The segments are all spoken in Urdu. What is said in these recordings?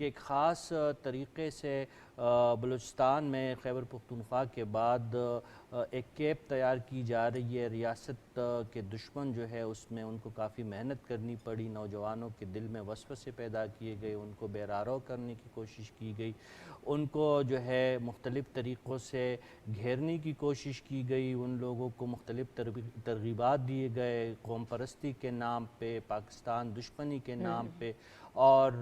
کہ ایک خاص طریقے سے بلوچستان میں خیبر پختونخوا کے بعد ایک کیپ تیار کی جا رہی ہے. ریاست کے دشمن جو ہے اس میں ان کو کافی محنت کرنی پڑی, نوجوانوں کے دل میں وسوسے پیدا کیے گئے, ان کو بے-راہرو کرنے کی کوشش کی گئی, ان کو جو ہے مختلف طریقوں سے گھیرنے کی کوشش کی گئی, ان لوگوں کو مختلف ترغیبات دیے گئے قوم پرستی کے نام پہ, پاکستان دشمنی کے نام پہ. اور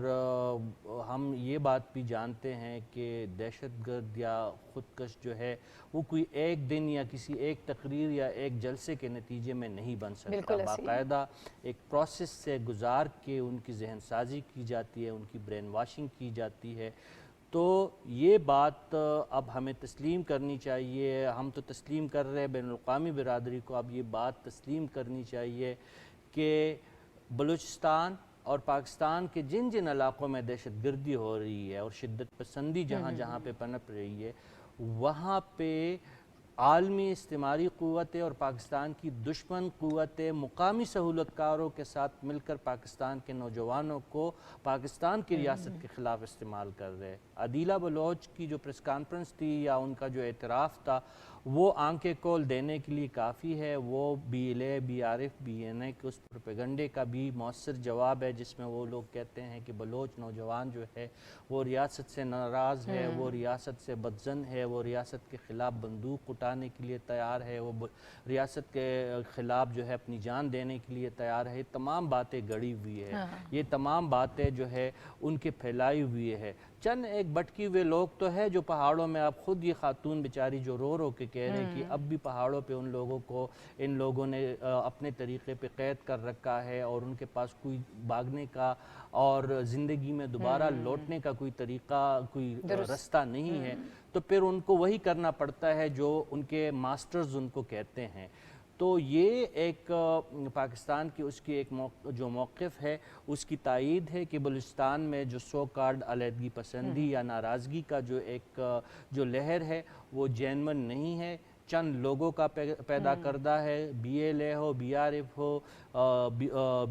ہم یہ بات بھی جانتے ہیں کہ دہشت گرد یا خودکش جو ہے وہ کوئی ایک دن یا کسی ایک تقریر یا ایک جلسے کے نتیجے میں نہیں بن سکتا. باقاعدہ ایک پروسیس سے گزار کے ان کی ذہن سازی کی جاتی ہے, ان کی برین واشنگ کی جاتی ہے. تو یہ بات اب ہمیں تسلیم کرنی چاہیے, ہم تو تسلیم کر رہے ہیں, بین الاقوامی برادری کو اب یہ بات تسلیم کرنی چاہیے کہ بلوچستان اور پاکستان کے جن جن علاقوں میں دہشت گردی ہو رہی ہے اور شدت پسندی جہاں جہاں پہ پنپ رہی ہے, وہاں پہ عالمی استعماری قوتیں اور پاکستان کی دشمن قوتیں مقامی سہولت کاروں کے ساتھ مل کر پاکستان کے نوجوانوں کو پاکستان کی ریاست کے خلاف استعمال کر رہے ہیں. عدیلہ بلوچ کی جو پریس کانفرنس تھی یا ان کا جو اعتراف تھا وہ آنکھیں کھول دینے کے لیے کافی ہے. وہ BLA, BRF, BNA کے اس پروپیگنڈے کا بھی مؤثر جواب ہے جس میں وہ لوگ کہتے ہیں کہ بلوچ نوجوان جو ہے وہ ریاست سے ناراض ہے, وہ ریاست سے بدظن ہے, وہ ریاست کے خلاف بندوق اٹھانے کے لیے تیار ہے, وہ ریاست کے خلاف جو ہے اپنی جان دینے کے لیے تیار ہے. تمام باتیں گڑی ہوئی ہے, یہ تمام باتیں جو ہے ان کے پھیلائی ہوئی ہے. چند ایک بٹکی ہوئے لوگ تو ہے جو پہاڑوں میں, اب خود یہ خاتون بیچاری جو رو رو کے کہہ رہے ہیں کہ اب بھی پہاڑوں پہ ان لوگوں کو ان لوگوں نے اپنے طریقے پہ قید کر رکھا ہے اور ان کے پاس کوئی بھاگنے کا اور زندگی میں دوبارہ لوٹنے کا کوئی طریقہ, کوئی رستہ نہیں ہے. تو پھر ان کو وہی کرنا پڑتا ہے جو ان کے ماسٹرز ان کو کہتے ہیں. تو یہ ایک پاکستان کی اس کی ایک جو موقف ہے اس کی تائید ہے کہ بلوچستان میں جو سو کارڈ علیحدگی پسندی یا ناراضگی کا جو ایک جو لہر ہے وہ جینون نہیں ہے, چند لوگوں کا پیدا کردہ ہے. BLA ہو, BRF ہو,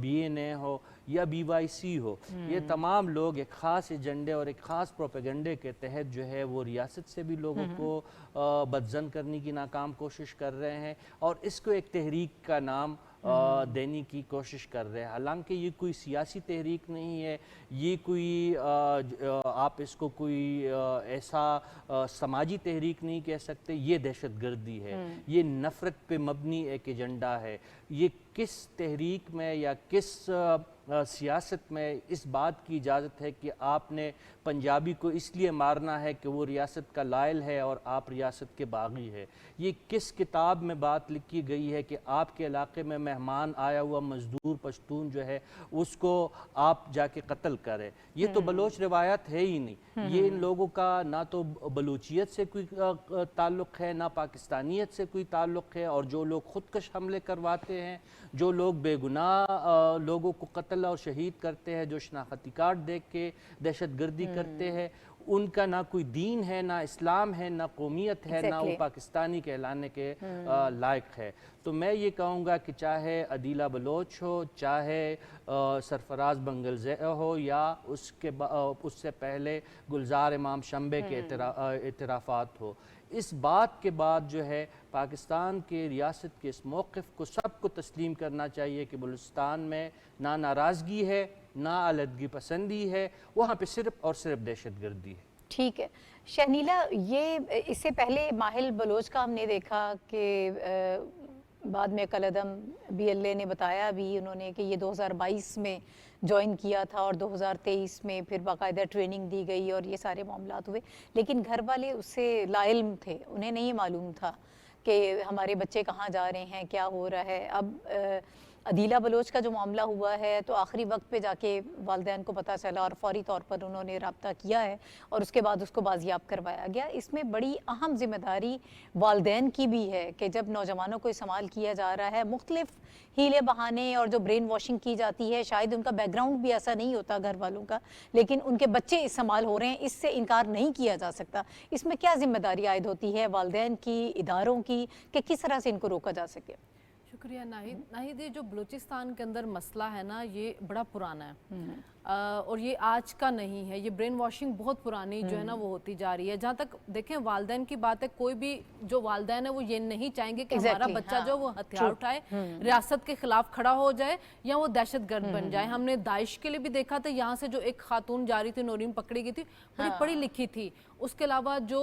BNA ہو یا BYC ہو, یہ تمام لوگ ایک خاص ایجنڈے اور ایک خاص پروپیگنڈے کے تحت جو ہے وہ ریاست سے بھی لوگوں کو بدظن کرنے کی ناکام کوشش کر رہے ہیں اور اس کو ایک تحریک کا نام دینے کی کوشش کر رہے ہیں. حالانکہ یہ کوئی سیاسی تحریک نہیں ہے, یہ کوئی آپ اس کو کوئی ایسا سماجی تحریک نہیں کہہ سکتے, یہ دہشت گردی ہے, یہ نفرت پہ مبنی ایک ایجنڈا ہے. یہ کس تحریک میں یا کس سیاست میں اس بات کی اجازت ہے کہ آپ نے پنجابی کو اس لیے مارنا ہے کہ وہ ریاست کا لائل ہے اور آپ ریاست کے باغی ہے؟ یہ کس کتاب میں بات لکھی گئی ہے کہ آپ کے علاقے میں مہمان آیا ہوا مزدور پشتون جو ہے اس کو آپ جا کے قتل کریں؟ یہ تو بلوچ روایت ہے ہی نہیں. یہ ان لوگوں کا نہ تو بلوچیت سے کوئی تعلق ہے, نہ پاکستانیت سے کوئی تعلق ہے. اور جو لوگ خودکش حملے کرواتے ہیں, جو لوگ بے گناہ لوگوں کو قتل اور شہید کرتے ہیں, جو شناختی کارڈ دیکھ کے دہشت گردی کرتے ہیں, ان کا نہ کوئی دین ہے, نہ اسلام ہے, نہ قومیت ہے, نہ وہ پاکستانی کہلانے کے لائق ہے. تو میں یہ کہوں گا کہ چاہے عدیلہ بلوچ ہو, چاہے سرفراز بنگلزئی ہو, یا اس سے پہلے گلزار امام شمبے کے اعترافات ہو, اس بات کے بعد جو ہے پاکستان کے ریاست کے اس موقف کو سب کو تسلیم کرنا چاہیے کہ بلوچستان میں نہ ناراضگی ہے, نہ علیحدگی پسندی ہے, وہاں پہ صرف اور صرف دہشت گردی ہے. ٹھیک ہے شہنیلا, یہ اس سے پہلے ماہل بلوچ کا ہم نے دیکھا کہ بعد میں قلعدم BLA نے بتایا بھی انہوں نے کہ یہ 2022 میں جوائن کیا تھا اور 2023 میں پھر باقاعدہ ٹریننگ دی گئی اور یہ سارے معاملات ہوئے, لیکن گھر والے اس سے لا علم تھے, انہیں نہیں معلوم تھا کہ ہمارے بچے کہاں جا رہے ہیں, کیا ہو رہا ہے. اب عدیلہ بلوچ کا جو معاملہ ہوا ہے تو آخری وقت پہ جا کے والدین کو پتہ چلا اور فوری طور پر انہوں نے رابطہ کیا ہے اور اس کے بعد اس کو بازیاب کروایا گیا. اس میں بڑی اہم ذمہ داری والدین کی بھی ہے کہ جب نوجوانوں کو استعمال کیا جا رہا ہے, مختلف ہیلے بہانے اور جو برین واشنگ کی جاتی ہے, شاید ان کا بیک گراؤنڈ بھی ایسا نہیں ہوتا گھر والوں کا, لیکن ان کے بچے استعمال ہو رہے ہیں, اس سے انکار نہیں کیا جا سکتا. اس میں کیا ذمہ داری عائد ہوتی ہے والدین کی, اداروں کی, کہ کس طرح سے ان کو روکا جا سکے؟ شکریہ ناہید. یہ جو بلوچستان کے اندر مسئلہ ہے نا, یہ بڑا پرانا ہے. اور یہ آج کا نہیں ہے, یہ برین واشنگ بہت پرانی جو ہے نا وہ ہوتی جا رہی ہے. جہاں تک دیکھیں والدین کی بات ہے, کوئی بھی جو والدین ہے وہ یہ نہیں چاہیں گے کہ ہمارا بچہ جو وہ ہتھیار اٹھائے, ریاست کے خلاف کھڑا ہو جائے یا وہ دہشت گرد بن جائے. ہم نے داعش کے لیے بھی دیکھا تھا, یہاں سے جو ایک خاتون جا رہی تھی, نورین پکڑی گئی تھی, بڑی پڑھی لکھی تھی. اس کے علاوہ جو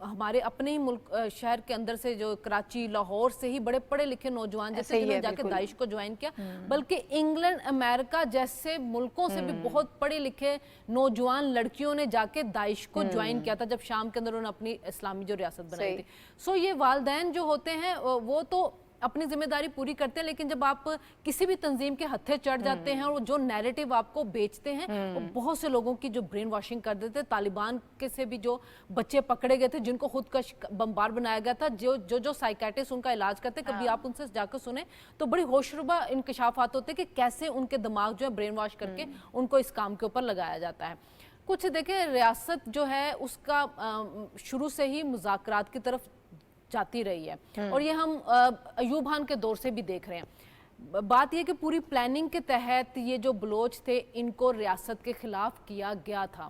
ہمارے اپنے ہی ملک شہر کے اندر سے جو کراچی, لاہور سے ہی بڑے پڑھے لکھے نوجوان جیسے جنہوں نے جا کے داعش کو جوائن کیا, بلکہ انگلینڈ, امریکہ جیسے ملکوں سے بھی بہت پڑھے لکھے نوجوان لڑکیوں نے جا کے داعش کو جوائن کیا تھا جب شام کے اندر انہوں نے اپنی اسلامی جو ریاست بنائی تھی. سو یہ والدین جو ہوتے ہیں وہ تو اپنی ذمہ داری پوری کرتے ہیں, لیکن جب آپ کسی بھی تنظیم کے ہتھے چڑھ جاتے ہیں اور جو نیریٹو آپ کو بیچتے ہیں وہ بہت سے لوگوں کی جو برین واشنگ کر دیتے ہیں. طالبان کے سے بھی جو بچے پکڑے گئے تھے جن کو خودکش بمبار بنایا گیا تھا, جو سائیکیٹرسٹ ان کا علاج کرتے, کبھی آپ ان سے جا کر سنیں تو بڑی ہوشربا انکشافات ہوتے ہیں کہ کیسے ان کے دماغ جو ہے برین واش کر کے ان کو اس کام کے اوپر لگایا جاتا ہے. کچھ دیکھیں ریاست جو ہے اس کا شروع سے ہی مذاکرات کی طرف جاتی رہی ہے, اور یہ ہم ایوب خان کے دور سے بھی دیکھ رہے ہیں. بات یہ کہ پوری پلاننگ کے تحت یہ جو بلوچ تھے ان کو ریاست کے خلاف کیا گیا تھا.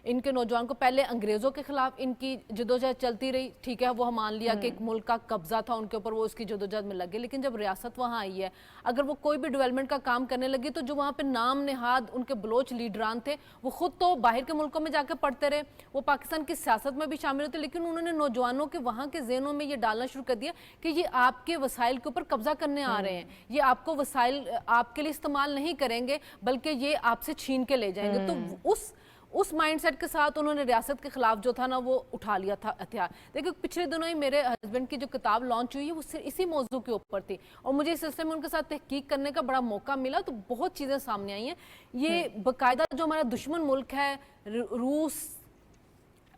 ان کے نوجوان کو پہلے انگریزوں کے خلاف ان کی جدوجہد چلتی رہی, ٹھیک ہے, وہ ہم مان لیا کہ ایک ملک کا قبضہ تھا ان کے اوپر, وہ اس کی جدوجہد میں لگے. لیکن جب ریاست وہاں آئی ہے, اگر وہ کوئی بھی ڈیولپمنٹ کا کام کرنے لگی تو جو وہاں پہ نام نہاد ان کے بلوچ لیڈران تھے وہ خود تو باہر کے ملکوں میں جا کے پڑھتے رہے, وہ پاکستان کی سیاست میں بھی شامل ہوتے, لیکن انہوں نے نوجوانوں کے وہاں کے ذہنوں میں یہ ڈالنا شروع کر دیا کہ یہ آپ کے وسائل کے اوپر قبضہ کرنے آ رہے ہیں, یہ آپ کو وسائل آپ کے لیے استعمال نہیں کریں گے بلکہ یہ آپ سے چھین کے لے جائیں گے. تو اس مائنڈ سیٹ کے ساتھ انہوں نے ریاست کے خلاف جو تھا نا وہ اٹھا لیا تھا ہتھیار. دیکھیں پچھلے دنوں ہی میرے ہسبینڈ کی جو کتاب لانچ ہوئی ہے وہ اسی موضوع کے اوپر تھی, اور مجھے اس سلسلے میں ان کے ساتھ تحقیق کرنے کا بڑا موقع ملا, تو بہت چیزیں سامنے آئی ہیں. یہ باقاعدہ جو ہمارا دشمن ملک ہے روس,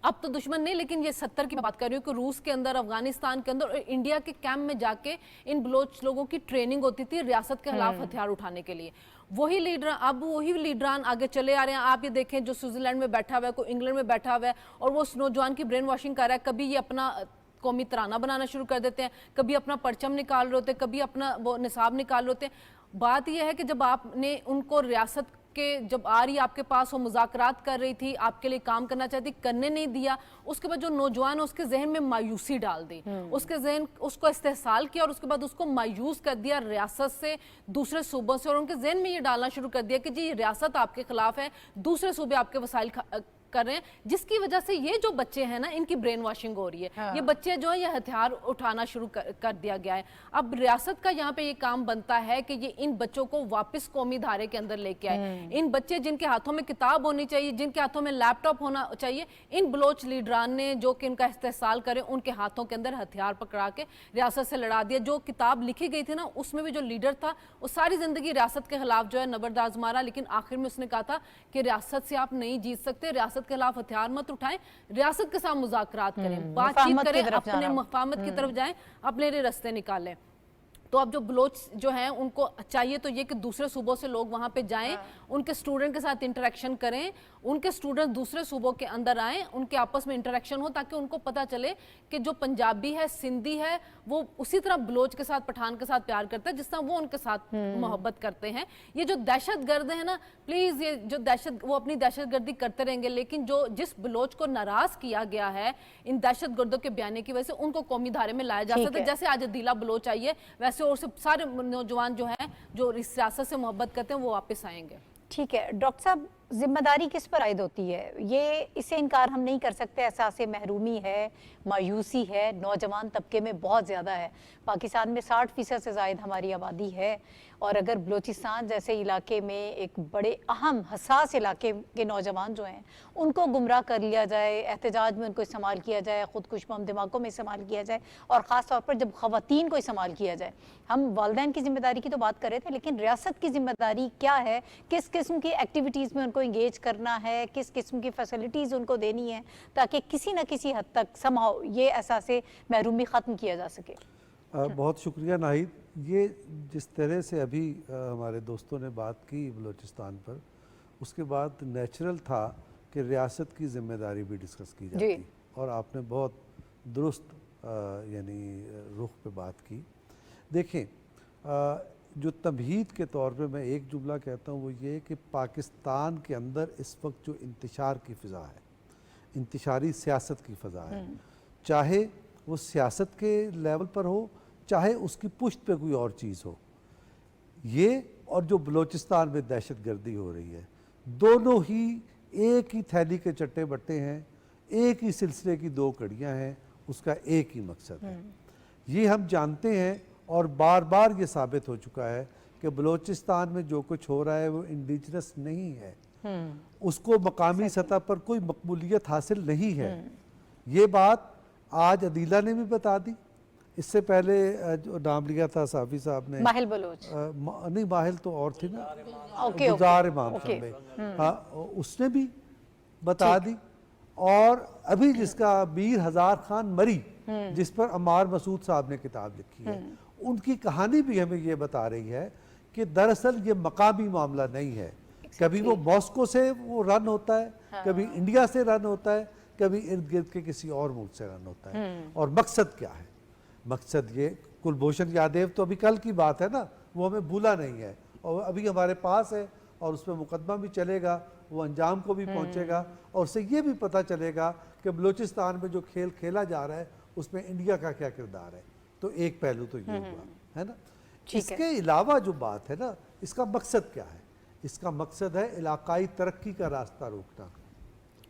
اب تو دشمن نہیں لیکن یہ 70 کی بات کر رہی ہوں کہ روس کے اندر, افغانستان کے اندر اور انڈیا کے کیمپ میں جا کے ان بلوچ لوگوں کی ٹریننگ ہوتی تھی ریاست کے خلاف ہتھیار اٹھانے کے لیے. وہی لیڈران آگے چلے آ رہے ہیں. آپ یہ دیکھیں جو سوئٹزرلینڈ میں بیٹھا ہوا ہے, کوئی انگلینڈ میں بیٹھا ہوا ہے, اور وہ اس نوجوان کی برین واشنگ کر رہا ہے. کبھی یہ اپنا قومی ترانہ بنانا شروع کر دیتے ہیں, کبھی اپنا پرچم نکال رہے ہوتے ہیں, کبھی اپنا وہ نصاب نکال رہے ہوتے ہیں. بات یہ ہے کہ جب آپ نے ان کو ریاست کہ جب آ رہی آپ کے پاس وہ مذاکرات کر رہی تھی, آپ کے لیے کام کرنا چاہتی, کرنے نہیں دیا, اس کے بعد جو نوجوان اس کے ذہن میں مایوسی ڈال دی, اس کے ذہن اس کو استحصال کیا اور اس کے بعد اس کو مایوس کر دیا ریاست سے, دوسرے صوبوں سے, اور ان کے ذہن میں یہ ڈالنا شروع کر دیا کہ جی ریاست آپ کے خلاف ہے, دوسرے صوبے آپ کے وسائل کر رہے ہیں, جس کی وجہ سے یہ جو بچے ہیں نا ان کی برین واشنگ ہو رہی ہے. یہ بچے جو ہیں یہ ہتھیار اٹھانا شروع کر دیا گیا ہے. اب ریاست کا یہاں پہ یہ کام بنتا ہے کہ یہ ان بچوں کو واپس قومی دھارے کے اندر لے کے آئے. ان بچے جن کے ہاتھوں میں کتاب ہونی چاہیے, جن کے ہاتھوں میں لیپ ٹاپ ہونا چاہیے, ان بلوچ لیڈران نے جو کہ ان کا استحصال کرے ان کے ہاتھوں کے اندر ہتھیار پکڑا کے ریاست سے لڑا دیا. جو کتاب لکھی گئی تھی نا اس میں بھی جو لیڈر تھا وہ ساری زندگی ریاست کے خلاف جو ہے نبرداز مارا, لیکن آخر میں اس نے کہا تھا کہ ریاست سے آپ نہیں جیت سکتے, ریاست کے خلاف ہتھیار مت اٹھائیں, ریاست کے ساتھ مذاکرات کریں, بات چیت کریں, اپنے مفاہمت کی طرف جائیں, اپنے لیے رستے نکالیں. تو اب جو بلوچ جو ہیں ان کو چاہیے تو یہ کہ دوسرے صوبوں سے لوگ وہاں پہ جائیں, ان کے اسٹوڈنٹ کے ساتھ انٹریکشن کریں, ان کے اسٹوڈنٹ دوسرے صوبوں کے اندر آئیں, ان کے آپس میں انٹریکشن ہو, تاکہ ان کو پتہ چلے کہ جو پنجابی ہے, سندھی ہے, وہ اسی طرح بلوچ کے ساتھ, پٹھان کے ساتھ پیار کرتا ہے جس طرح وہ ان کے ساتھ محبت کرتے ہیں. یہ جو دہشت گرد ہیں نا, پلیز یہ جو وہ اپنی دہشت گردی کرتے رہیں گے, لیکن جس بلوچ کو ناراض کیا گیا ہے ان دہشت گردوں کے بیانے کی وجہ سے, ان کو قومی دھارے میں لایا جا سکتا ہے. جیسے آج عدیلہ بلوچ آئی ہے, ویسے اور سارے نوجوان جو ہیں جو اس سیاست سے محبت کرتے ہیں وہ واپس آئیں گے. ٹھیک ہے ڈاکٹر صاحب, ذمہ داری کس پر عائد ہوتی ہے؟ یہ اسے انکار ہم نہیں کر سکتے, احساس محرومی ہے, مایوسی ہے, نوجوان طبقے میں بہت زیادہ ہے. پاکستان میں 60% سے زائد ہماری آبادی ہے, اور اگر بلوچستان جیسے علاقے میں ایک بڑے اہم حساس علاقے کے نوجوان جو ہیں ان کو گمراہ کر لیا جائے, احتجاج میں ان کو استعمال کیا جائے, خودکش بم دھماکوں میں استعمال کیا جائے, اور خاص طور پر جب خواتین کو استعمال کیا جائے. ہم والدین کی ذمہ داری کی تو بات کر رہے تھے, لیکن ریاست کی ذمہ داری کیا ہے؟ کس قسم کی ایکٹیویٹیز میں ان کو انگیج کرنا ہے, کس قسم کی فیسلٹیز ان کو دینی ہے تاکہ کسی نہ کسی حد تک سمہاؤ یہ احساس محرومی ختم کیا جا سکے؟ بہت شکریہ ناہید. یہ جس طرح سے ابھی ہمارے دوستوں نے بات کی بلوچستان پر, اس کے بعد نیچرل تھا کہ ریاست کی ذمہ داری بھی ڈسکس کی جاتی, اور آپ نے بہت درست یعنی رخ پہ بات کی. دیکھیں جو تمہید کے طور پہ میں ایک جملہ کہتا ہوں وہ یہ کہ پاکستان کے اندر اس وقت جو انتشار کی فضا ہے، انتشاری سیاست کی فضا ہے، چاہے وہ سیاست کے لیول پر ہو چاہے اس کی پشت پہ کوئی اور چیز ہو، یہ اور جو بلوچستان میں دہشت گردی ہو رہی ہے، دونوں ہی ایک ہی تھیلی کے چٹے بٹے ہیں، ایک ہی سلسلے کی دو کڑیاں ہیں، اس کا ایک ہی مقصد ہے۔ یہ ہم جانتے ہیں اور بار بار یہ ثابت ہو چکا ہے کہ بلوچستان میں جو کچھ ہو رہا ہے وہ انڈیجنس نہیں ہے، اس کو مقامی سطح پر کوئی مقبولیت حاصل نہیں ہے۔ یہ بات آج عدیلہ نے بھی بتا دی، اس سے پہلے جو نام لیا تھا صحافی صاحب نے، ماہل بلوچ، نہیں ماہل تو اور تھی نا، اوکے گلزار امام شمبے، ہاں اس نے بھی بتا دی۔ اور ابھی جس کا میر ہزار خان مری، جس پر عمار مسعود صاحب نے کتاب لکھی ہے، ان کی کہانی بھی ہمیں یہ بتا رہی ہے کہ دراصل یہ مقامی معاملہ نہیں ہے، کبھی وہ ماسکو سے وہ رن ہوتا ہے، کبھی انڈیا سے رن ہوتا ہے، کبھی ارد گرد کے کسی اور ملک سے رن ہوتا ہے۔ اور مقصد کیا ہے؟ مقصد یہ، کلبھوشن یادیو تو ابھی کل کی بات ہے نا، وہ ہمیں بھولا نہیں ہے اور ابھی ہمارے پاس ہے، اور اس پہ مقدمہ بھی چلے گا، وہ انجام کو بھی پہنچے گا، اور اس سے یہ بھی پتہ چلے گا کہ بلوچستان میں جو کھیل کھیلا جا رہا ہے اس میں انڈیا کا کیا کردار ہے۔ تو ایک پہلو تو یہ ہوا ہے نا۔ اس کے علاوہ جو بات ہے نا، اس کا مقصد کیا ہے؟ اس کا مقصد ہے علاقائی ترقی کا راستہ روکنا،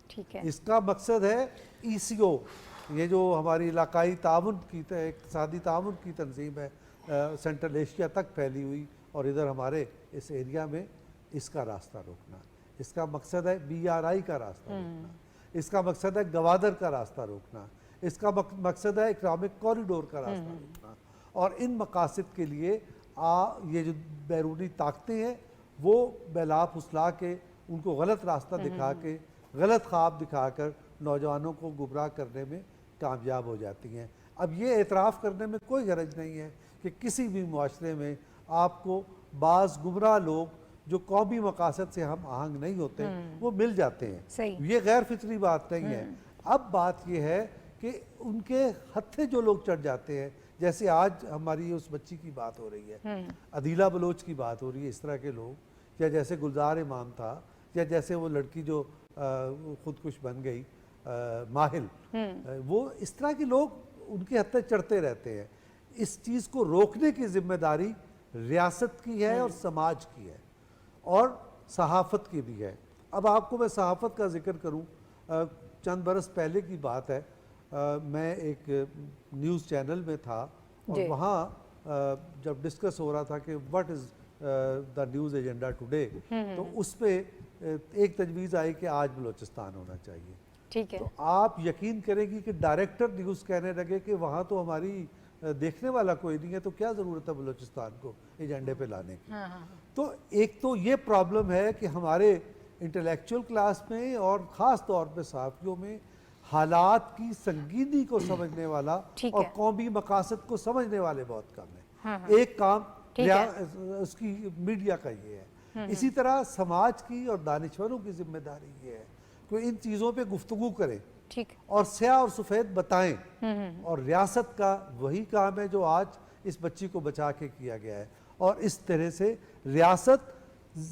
ٹھیک ہے، اس کا مقصد ہے ای سی او، یہ جو ہماری علاقائی تعاون کی اقتصادی تعاون کی تنظیم ہے، سینٹرل ایشیا تک پھیلی ہوئی اور ادھر ہمارے اس ایریا میں، اس کا راستہ روکنا۔ اس کا مقصد ہے بی آر آئی کا راستہ روکنا، اس کا مقصد ہے گوادر کا راستہ روکنا، اس کا مقصد ہے اکنامک کوریڈور کا راستہ روکنا۔ اور ان مقاصد کے لیے یہ جو بیرونی طاقتیں ہیں وہ بیلا پھسلا کے، ان کو غلط راستہ دکھا کے، غلط خواب دکھا کر نوجوانوں کو گمراہ کرنے میں کامیاب ہو جاتی ہیں۔ اب یہ اعتراف کرنے میں کوئی حرج نہیں ہے کہ کسی بھی معاشرے میں آپ کو بعض گمراہ لوگ جو قومی مقاصد سے ہم آہنگ نہیں ہوتے وہ مل جاتے ہیں، یہ غیر فطری بات نہیں ہے۔ اب بات یہ ہے کہ ان کے ہتھے جو لوگ چڑھ جاتے ہیں، جیسے آج ہماری اس بچی کی بات ہو رہی ہے، عدیلہ بلوچ کی بات ہو رہی ہے، اس طرح کے لوگ، یا جیسے گلزار امام تھا، یا جیسے وہ لڑکی جو خودکش بن گئی ماہل، وہ اس طرح کے لوگ ان کے ہتھے چڑھتے رہتے ہیں۔ اس چیز کو روکنے کی ذمہ داری ریاست کی ہے اور سماج کی ہے اور صحافت کی بھی ہے۔ اب آپ کو میں صحافت کا ذکر کروں، چند برس پہلے کی بات ہے، میں ایک نیوز چینل میں تھا اور وہاں جب ڈسکس ہو رہا تھا کہ what is the news agenda today, تو اس پہ ایک تجویز آئی کہ آج بلوچستان ہونا چاہیے۔ ٹھیک ہے، تو آپ یقین کریں گی کہ ڈائریکٹر نیوز کہنے لگے کہ وہاں تو ہماری دیکھنے والا کوئی نہیں ہے، تو کیا ضرورت ہے بلوچستان کو ایجنڈے پہ لانے کی۔ تو ایک تو یہ پرابلم ہے کہ ہمارے انٹلیکچوئل کلاس میں اور خاص طور پہ صحافیوں میں حالات کی سنگینی کو سمجھنے والا اور قومی مقاصد کو سمجھنے والے بہت کم ہیں۔ ایک کام اس کی میڈیا کا یہ ہے، اسی طرح سماج کی اور دانشوروں کی ذمہ داری یہ ہے کہ ان چیزوں پہ گفتگو کریں اور سیاہ اور سفید بتائیں، اور ریاست کا وہی کام ہے جو آج اس بچی کو بچا کے کیا گیا ہے۔ اور اس طرح سے ریاست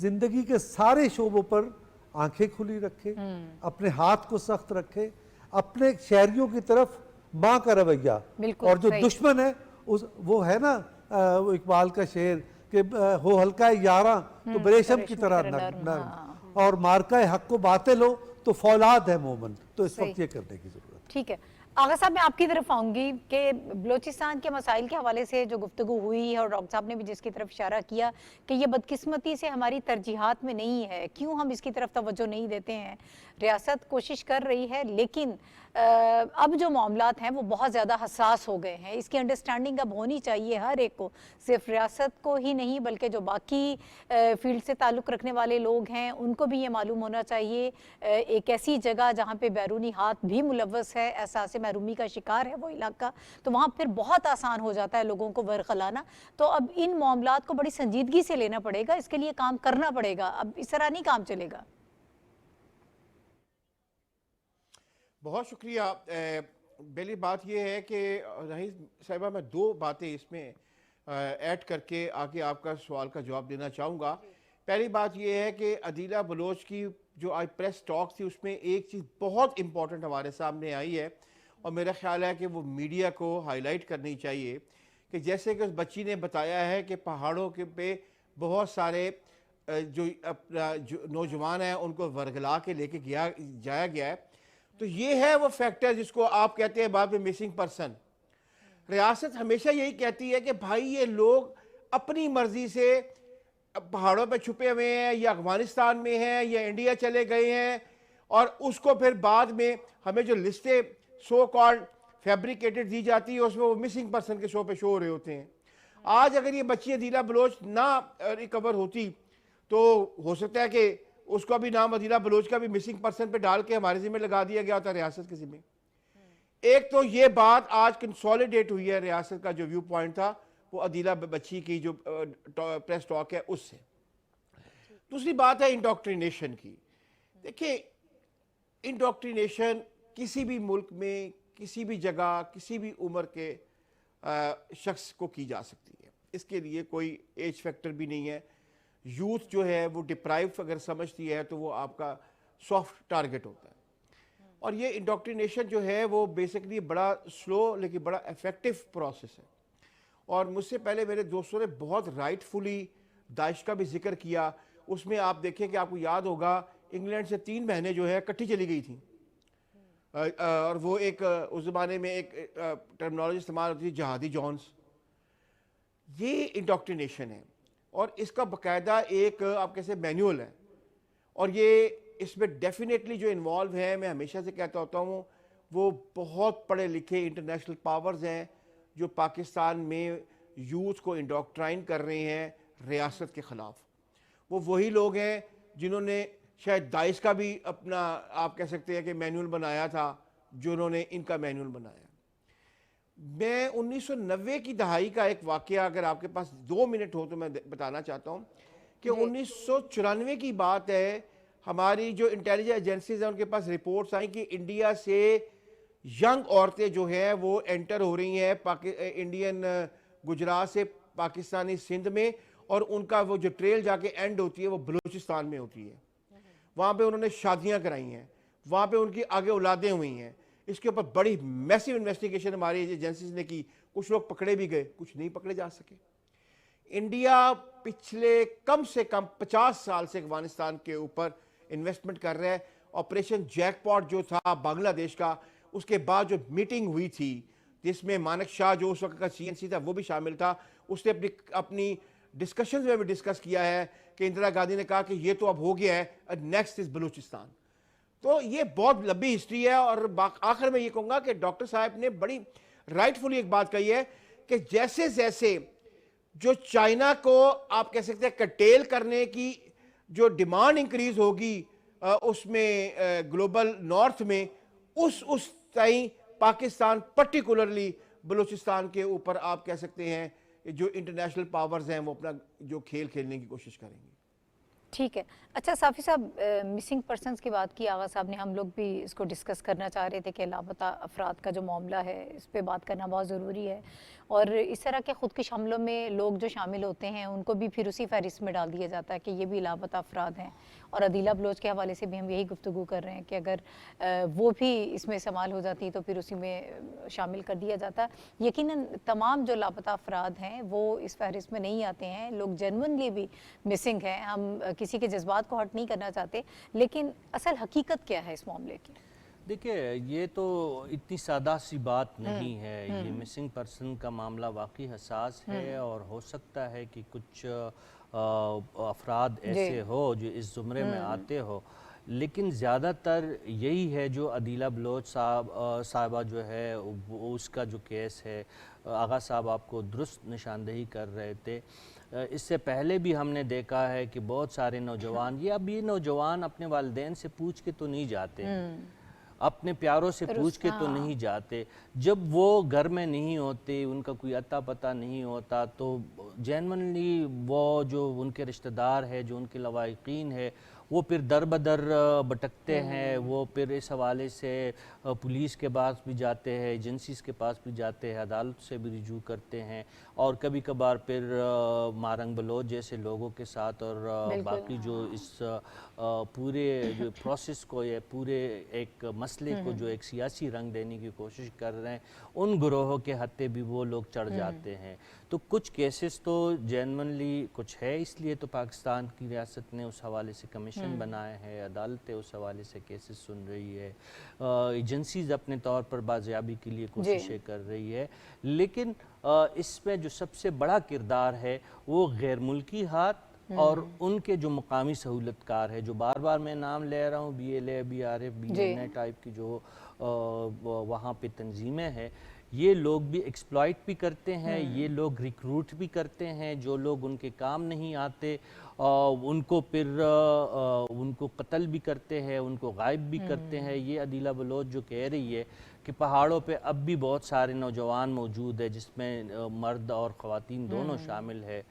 زندگی کے سارے شعبوں پر آنکھیں کھلی رکھے، اپنے ہاتھ کو سخت رکھے، اپنے شہریوں کی طرف ماں کا رویہ، اور جو دشمن ہے وہ ہے نا وہ اقبال کا شعر کہ ہو ہلکا یاراں تو بریشم کی طرح نرم، اور مارکہ حق کو باطل ہو تو فولاد ہے مومن۔ تو اس وقت یہ کرنے کی ضرورت۔ ٹھیک ہے آغا صاحب، میں آپ کی طرف آؤں گی کہ بلوچستان کے مسائل کے حوالے سے جو گفتگو ہوئی ہے اور ڈاکٹر صاحب نے بھی جس کی طرف اشارہ کیا کہ یہ بدقسمتی سے ہماری ترجیحات میں نہیں ہے، کیوں ہم اس کی طرف توجہ نہیں دیتے ہیں۔ ریاست کوشش کر رہی ہے لیکن اب جو معاملات ہیں وہ بہت زیادہ حساس ہو گئے ہیں، اس کی انڈرسٹینڈنگ اب ہونی چاہیے ہر ایک کو، صرف ریاست کو ہی نہیں بلکہ جو باقی فیلڈ سے تعلق رکھنے والے لوگ ہیں ان کو بھی یہ معلوم ہونا چاہیے۔ ایک ایسی جگہ جہاں پہ بیرونی ہاتھ بھی ملوث ہے، احساس محرومی کا شکار ہے وہ علاقہ، تو وہاں پھر بہت آسان ہو جاتا ہے لوگوں کو ورغلانا۔ تو اب ان معاملات کو بڑی سنجیدگی سے لینا پڑے گا، اس کے لیے کام کرنا پڑے گا، اب اس طرح نہیں کام چلے گا۔ بہت شکریہ۔ پہلی بات یہ ہے کہ رئیس صاحبہ میں دو باتیں اس میں ایڈ کر کے آگے آپ کا سوال کا جواب دینا چاہوں گا. پہلی بات یہ ہے کہ عدیلہ بلوچ کی جو آج پریس ٹاک تھی اس میں ایک چیز بہت امپورٹنٹ ہمارے سامنے آئی ہے اور میرا خیال ہے کہ وہ میڈیا کو ہائی لائٹ کرنی چاہیے کہ جیسے کہ اس بچی نے بتایا ہے کہ پہاڑوں کے پہ بہت سارے جو نوجوان ہیں ان کو ورگلا کے لے کے جایا گیا ہے. تو یہ ہے وہ فیکٹر جس کو آپ کہتے ہیں بعد میں مسنگ پرسن. ریاست ہمیشہ یہی کہتی ہے کہ بھائی یہ لوگ اپنی مرضی سے پہاڑوں پہ چھپے ہوئے ہیں یا افغانستان میں ہیں یا انڈیا چلے گئے ہیں اور اس کو پھر بعد میں ہمیں جو لسٹیں سو کالڈ فیبریکیٹڈ دی جاتی ہے اس میں وہ مسنگ پرسن کے شو پہ شو ہو رہے ہوتے ہیں. آج اگر یہ بچی عدیلہ بلوچ نہ ریکور ہوتی تو ہو سکتا ہے کہ اس کو بھی نام عدیلہ بلوچ کا بھی مسنگ پرسن پہ ڈال کے ہمارے ذمہ لگا دیا گیا ہوتا ریاست کے ذمہ. ایک تو یہ بات آج کنسولیڈیٹ ہوئی ہے ریاست کا جو ویو پوائنٹ تھا وہ عدیلہ بچی کی جو پریس ٹاک ہے اس سے. دوسری بات ہے انڈوکٹرینیشن کی. دیکھیں انڈوکٹرینیشن کسی بھی ملک میں کسی بھی جگہ کسی بھی عمر کے شخص کو کی جا سکتی ہے. اس کے لیے کوئی ایج فیکٹر بھی نہیں ہے. یوتھ جو ہے وہ ڈپرائیو اگر سمجھتی ہے تو وہ آپ کا سافٹ ٹارگٹ ہوتا ہے. اور یہ انڈوکٹرینیشن جو ہے وہ بیسکلی بڑا سلو لیکن بڑا افیکٹو پروسیس ہے. اور مجھ سے پہلے میرے دوستوں نے بہت رائٹ فلی داعش کا بھی ذکر کیا. اس میں آپ دیکھیں کہ آپ کو یاد ہوگا انگلینڈ سے 3 بہنیں جو ہے کٹھی چلی گئی تھیں اور وہ ایک اس زمانے میں ایک ٹرمنالوجی استعمال ہوتی تھی جہادی جونز. یہ انڈوکٹرینیشن ہے اور اس کا باقاعدہ ایک آپ کیسے مینیول ہے. اور یہ اس میں ڈیفینیٹلی جو انوالو ہیں میں ہمیشہ سے کہتا ہوتا ہوں وہ بہت پڑھے لکھے انٹرنیشنل پاورز ہیں جو پاکستان میں یوتھ کو انڈوکٹرائن کر رہے ہیں ریاست کے خلاف. وہ وہی لوگ ہیں جنہوں نے شاید داعش کا بھی اپنا آپ کہہ سکتے ہیں کہ مینیول بنایا تھا جو انہوں نے ان کا مینیول بنایا. میں 1990 کی دہائی کا ایک واقعہ اگر آپ کے پاس 2 منٹ ہو تو میں بتانا چاہتا ہوں کہ 1994 کی بات ہے. ہماری جو انٹیلیجنس ایجنسیز ہیں ان کے پاس رپورٹس آئیں کہ انڈیا سے ینگ عورتیں جو ہیں وہ انٹر ہو رہی ہیں انڈین گجرات سے پاکستانی سندھ میں اور ان کا وہ جو ٹریل جا کے اینڈ ہوتی ہے وہ بلوچستان میں ہوتی ہے. وہاں پہ انہوں نے شادیاں کرائی ہیں, وہاں پہ ان کی آگے اولادیں ہوئی ہیں. اس کے اوپر بڑی میسیو انویسٹیگیشن ہماری ایجنسیز نے کی. کچھ لوگ پکڑے بھی گئے, کچھ نہیں پکڑے جا سکے. انڈیا پچھلے کم سے کم 50 سال سے افغانستان کے اوپر انویسٹمنٹ کر رہا ہے. آپریشن جیک پاٹ جو تھا بنگلہ دیش کا, اس کے بعد جو میٹنگ ہوئی تھی جس میں مانک شاہ جو اس وقت کا CNC تھا وہ بھی شامل تھا, اس نے اپنی ڈسکشنز میں بھی ڈسکس کیا ہے کہ اندرا گاندھی نے کہا کہ یہ تو اب ہو گیا ہے, نیکسٹ از بلوچستان. تو یہ بہت لمبی ہسٹری ہے. اور آخر میں یہ کہوں گا کہ ڈاکٹر صاحب نے بڑی رائٹ فلی ایک بات کہی ہے کہ جیسے جیسے جو چائنا کو آپ کہہ سکتے ہیں کٹیل کرنے کی جو ڈیمانڈ انکریز ہوگی اس میں گلوبل نارتھ میں, اس تائیں پاکستان پرٹیکولرلی بلوچستان کے اوپر آپ کہہ سکتے ہیں جو انٹرنیشنل پاورز ہیں وہ اپنا جو کھیل کھیلنے کی کوشش کریں گے. ٹھیک ہے. اچھا صافی صاحب, مسنگ پرسنز کی بات کی آغا صاحب نے, ہم لوگ بھی اس کو ڈسکس کرنا چاہ رہے تھے کہ لاپتہ افراد کا جو معاملہ ہے اس پہ بات کرنا بہت ضروری ہے. اور اس طرح کے خودکش حملوں میں لوگ جو شامل ہوتے ہیں ان کو بھی پھر اسی فہرست میں ڈال دیا جاتا ہے کہ یہ بھی لاپتہ افراد ہیں. اور عدیلہ بلوچ کے حوالے سے بھی ہم یہی گفتگو کر رہے ہیں کہ اگر وہ بھی اس میں استعمال ہو جاتی تو پھر اسی میں شامل کر دیا جاتا. یقیناً تمام جو لاپتہ افراد ہیں وہ اس فہرست میں نہیں آتے ہیں. لوگ جنونلی بھی مسنگ ہیں. ہم کسی کے جذبات کو ہرٹ نہیں کرنا چاہتے, لیکن اصل حقیقت کیا ہے اس معاملے کی؟ دیکھیں یہ تو اتنی سادہ سی بات نہیں ہے. یہ مسنگ پرسن کا معاملہ واقعی حساس ہے اور ہو سکتا ہے کہ کچھ افراد ایسے ہو جو اس زمرے میں آتے ہو, لیکن زیادہ تر یہی ہے جو عدیلہ بلوچ صاحبہ جو ہے اس کا جو کیس ہے. آغا صاحب آپ کو درست نشاندہی کر رہے تھے. اس سے پہلے بھی ہم نے دیکھا ہے کہ بہت سارے نوجوان, یہ نوجوان اپنے والدین سے پوچھ کے تو نہیں جاتے, اپنے پیاروں سے پوچھ کے تو نہیں جاتے. جب وہ گھر میں نہیں ہوتے, ان کا کوئی اتا پتہ نہیں ہوتا, تو جینونلی وہ جو ان کے رشتہ دار ہے, جو ان کے لواحقین ہے, وہ پھر در بدر بھٹکتے ہیں، وہ پھر اس حوالے سے پولیس کے پاس بھی جاتے ہیں، ایجنسیز کے پاس بھی جاتے ہیں، عدالت سے بھی رجوع کرتے ہیں، اور کبھی کبھار پھر مارنگ بلوچ جیسے لوگوں کے ساتھ اور باقی جو اس پورے جو پروسیس کو یا پورے ایک مسئلے کو جو ایک سیاسی رنگ دینے کی کوشش کر رہے ہیں، ان گروہوں کے ہتھے بھی وہ لوگ چڑھ جاتے ہیں۔ تو کچھ کیسز تو جینونلی کچھ ہے، اس لیے تو پاکستان کی ریاست نے اس حوالے سے کمیشن بنائے ہیں، عدالتیں اس حوالے سے کیسز سن رہی ہے، ایجنسیز اپنے طور پر بازیابی کے لیے کوششیں کر رہی ہے، لیکن اس میں جو سب سے بڑا کردار ہے وہ غیر ملکی ہاتھ اور ان کے جو مقامی سہولت کار ہے، جو بار بار میں نام لے رہا ہوں، B L A, B R F, B N A type کی جو وہاں پہ تنظیمیں ہیں، یہ لوگ بھی ایکسپلائٹ بھی کرتے ہیں، یہ لوگ ریکروٹ بھی کرتے ہیں، جو لوگ ان کے کام نہیں آتے ان کو پھر ان کو قتل بھی کرتے ہیں، ان کو غائب بھی کرتے ہیں۔ یہ عدیلہ بلوچ جو کہہ رہی ہے کہ پہاڑوں پہ اب بھی بہت سارے نوجوان موجود ہیں جس میں مرد اور خواتین دونوں شامل ہے،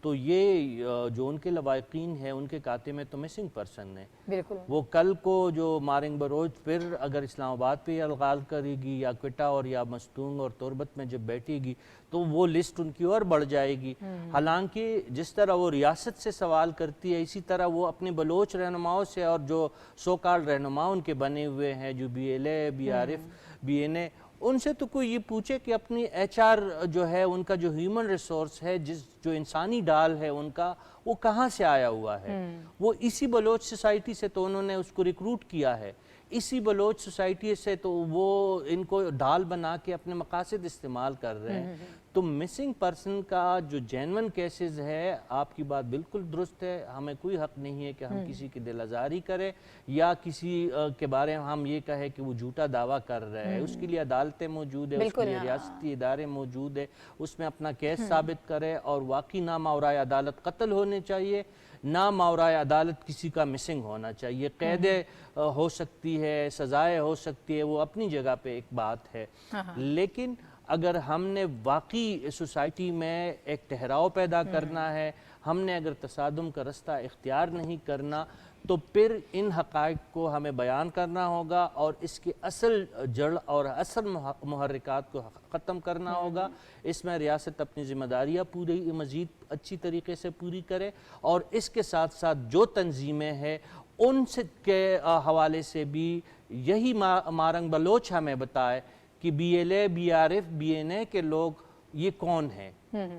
تو یہ جو ان کے لواحقین ہیں ان کے کھاتے میں تو مسنگ پرسن ہے۔ بالکل وہ کل کو جو مارنگ بلوچ پھر اگر اسلام آباد پہ الغال کرے گی یا کوئٹہ اور یا مستونگ اور تربت میں جب بیٹھے گی تو وہ لسٹ ان کی اور بڑھ جائے گی۔ حالانکہ جس طرح وہ ریاست سے سوال کرتی ہے، اسی طرح وہ اپنے بلوچ رہنماؤں سے اور جو سو کال رہنما ان کے بنے ہوئے ہیں، جو B L A, B R F, B N A, ان سے تو کوئی یہ پوچھے کہ اپنی ایچ آر جو ہے ان کا جو ہیومن ریسورس ہے، جو انسانی ڈال ہے ان کا، وہ کہاں سے آیا ہوا ہے؟ وہ اسی بلوچ سوسائٹی سے تو انہوں نے اس کو ریکروٹ کیا ہے، اسی بلوچ سوسائٹی سے تو وہ ان کو ڈال بنا کے اپنے مقاصد استعمال کر رہے ہیں۔ تو مسنگ پرسن کا جو جینون کیسز ہے، آپ کی بات بالکل درست ہے، ہمیں کوئی حق نہیں ہے کہ ہم کسی کی دل آزاری کریں یا کسی کے بارے میں ہم یہ کہیں کہ وہ جھوٹا دعویٰ کر رہے ہیں۔ اس کے لیے عدالتیں موجود ہیں، اس کے لیے ریاستی ادارے موجود ہیں، اس میں اپنا کیس ثابت کرے، اور واقعی نہ ماورائے عدالت قتل ہونے چاہیے، نہ ماورائے عدالت کسی کا مسنگ ہونا چاہیے۔ قیدیں ہو سکتی ہے، سزائیں ہو سکتی ہے، وہ اپنی جگہ پہ ایک بات ہے، لیکن اگر ہم نے واقعی سوسائٹی میں ایک ٹھہراؤ پیدا کرنا ہے، ہم نے اگر تصادم کا رستہ اختیار نہیں کرنا، تو پھر ان حقائق کو ہمیں بیان کرنا ہوگا اور اس کی اصل جڑ اور اصل محرکات کو ختم کرنا ہوگا۔ اس میں ریاست اپنی ذمہ داریاں پوری مزید اچھی طریقے سے پوری کرے، اور اس کے ساتھ ساتھ جو تنظیمیں ہیں ان کے حوالے سے بھی یہی مارنگ بلوچ ہمیں بتائے کہ B L A, B R F, B N A کے لوگ یہ کون ہیں،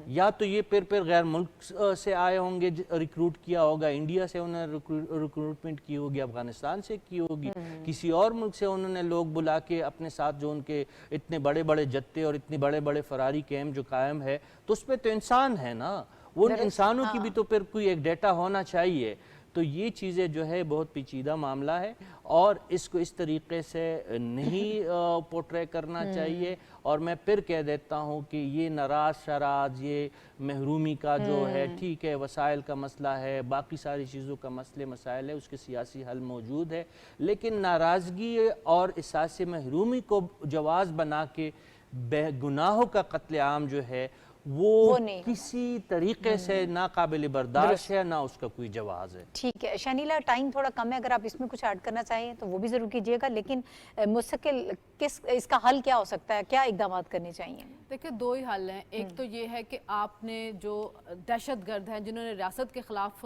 یا تو یہ پھر غیر ملک سے آئے ہوں گے، ریکروٹ کیا ہوگا، انڈیا سے انہوں نے ریکروٹمنٹ کی ہوگی، افغانستان سے کی ہوگی، کسی اور ملک سے انہوں نے لوگ بلا کے اپنے ساتھ جو ان کے اتنے بڑے بڑے جتے اور اتنے بڑے بڑے فراری کیمپ جو قائم ہے، تو اس پہ تو انسان ہے نا، وہ انسانوں کی بھی تو پھر کوئی ایک ڈیٹا ہونا چاہیے۔ تو یہ چیزیں جو ہے بہت پیچیدہ معاملہ ہے، اور اس کو اس طریقے سے نہیں پورٹرے کرنا چاہیے۔ اور میں پھر کہہ دیتا ہوں کہ یہ ناراض شراز، یہ محرومی کا جو ہے، ٹھیک ہے وسائل کا مسئلہ ہے، باقی ساری چیزوں کا مسائل ہے، اس کے سیاسی حل موجود ہے، لیکن ناراضگی اور احساس محرومی کو جواز بنا کے بے گناہوں کا قتل عام جو ہے وہ کسی طریقے سے ناقابل برداشت ہے، نہ اس کا کوئی جواز ہے۔ ٹھیک ہے شنیلا، ٹائم تھوڑا کم ہے، اگر آپ اس میں کچھ ایڈ کرنا چاہیں تو وہ بھی ضرور کیجیے گا، لیکن مستقل اس کا حل کیا ہو سکتا ہے، کیا اقدامات کرنے چاہیے؟ دیکھیں دو ہی حل ہیں، ایک تو یہ ہے کہ آپ نے جو دہشت گرد ہیں جنہوں نے ریاست کے خلاف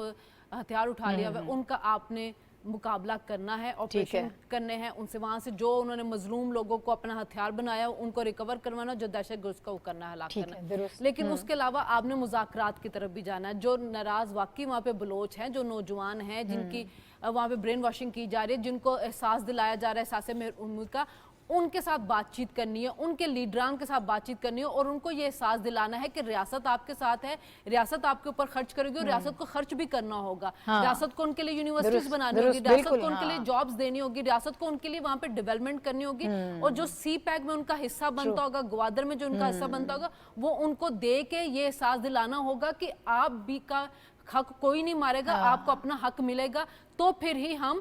ہتھیار اٹھا لیا ہوا ہے، ان کا آپ نے مقابلہ کرنا ہے، آپریشن کرنے ہیں، ان سے وہاں سے جو انہوں نے مظلوم لوگوں کو اپنا ہتھیار بنایا ان کو ریکور کروانا، جو دہشت گرد کو کرنا ہے، ہلاک کرنا ہے۔ لیکن اس کے علاوہ آپ نے مذاکرات کی طرف بھی جانا ہے۔ جو ناراض واقعی وہاں پہ بلوچ ہیں، جو نوجوان ہیں جن کی وہاں پہ برین واشنگ کی جا رہی ہے، جن کو احساس دلایا جا رہا ہے احساس محرومی کا، ان کے ساتھ بات چیت کرنی ہے، ان کے لیڈران کے ساتھ بات چیت کرنی ہے، اور ان کو یہ احساس دلانا ہے کہ ریاست آپ کے ساتھ ہے، ریاست آپ کے اوپر خرچ کرے گی، اور ریاست کو خرچ بھی کرنا ہوگا، ریاست کو ان کے لیے یونیورسٹیز بنانی ہوگی، ریاست کو ان کے لیے جابز دینی ہوگی، ریاست کو ان کے لیے وہاں پہ ڈیولپمنٹ کرنی ہوگی، اور جو سی پیک میں ان کا حصہ بنتا ہوگا، گوادر میں جو ان کا حصہ بنتا ہوگا، وہ ان کو دے کے یہ احساس دلانا ہوگا کہ آپ بھی کا حق کوئی نہیں مارے گا، آپ کو اپنا حق ملے گا، تو پھر ہی ہم